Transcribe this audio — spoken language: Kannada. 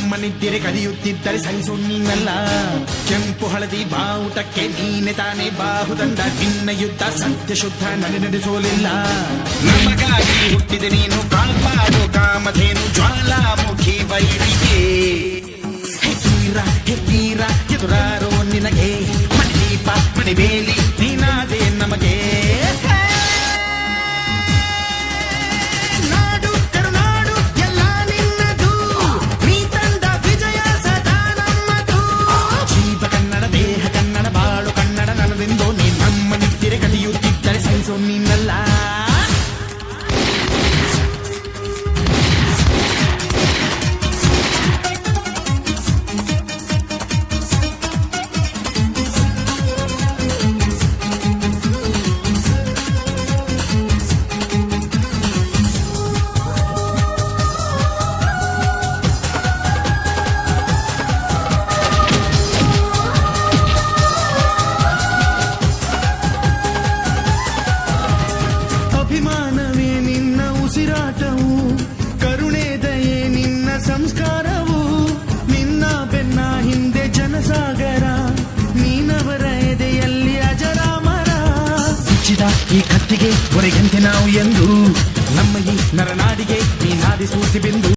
ನಮ್ಮ ನಿದ್ದೆ ಕದಿಯುತ್ತಿದ್ದರೆ ಸಹಿಸು ನೀನಲ್ಲ. ಕೆಂಪು ಹಳದಿ ಬಾವುಟಕ್ಕೆ ನೀನೆ ತಾನೇ ಬಾಹುದಂಡ. ನಿನ್ನ ಯುದ್ಧ ಸತ್ಯ ಶುದ್ಧ ನಡೆಸೋಲಿಲ್ಲ. ನಮಗಾಗಿ ಹುಟ್ಟಿದೆ ನೀನು ಕಾಲ್ಪಾಡು ಕಾಮಧೇನು ಜ್ವಾಲಾಮುಖಿ ವೈರಿಗೆ. ಹೆಕ್ಕೀರ ಎದುರಾರೋ ನಿನಗೆ ಮಣಿದೀಪ ಮಣಿಬೇಲಿ ನೀನಾದೆ ನಮಗೆ. ನಾಡು ಕರುನಾಡು ಎಲ್ಲ ನಿನ್ನದು, ನೀ ತಂದ ವಿಜಯ ಸದಾ ನಮ್ಮದು. ಜೀವ ಕನ್ನಡ ದೇಹ ಕನ್ನಡ ಬಾಳು ಕನ್ನಡ ನನ್ನದೆಂದು ನೀ ನಮ್ಮ ನಿದ್ದೆ ಕದಿಯುತ್ತಿದ್ದರೆ ಸಹಿಸು ನೀನಲ್ಲ. ಅಭಿಮಾನವೇ ನಿನ್ನ ಉಸಿರಾಟವು, ಕರುಣೆ ದಯೆ ನಿನ್ನ ಸಂಸ್ಕಾರವು. ನಿನ್ನ ಬೆನ್ನ ಹಿಂದೆ ಜನಸಾಗರ, ನೀನವರ ಎದೆಯಲ್ಲಿ ಅಜರಾಮರ. ಬಿಚ್ಚಿದ ಈ ಕತ್ತಿಗೆ ಹೊರೆಗಂತೆ ನಾವು ಎಂದು, ನಮ್ಮ ಈ ನರನಾಡಿಗೆ ನೀನಾದಿ ಸ್ಫೂರ್ತಿ ಬಿಂದು.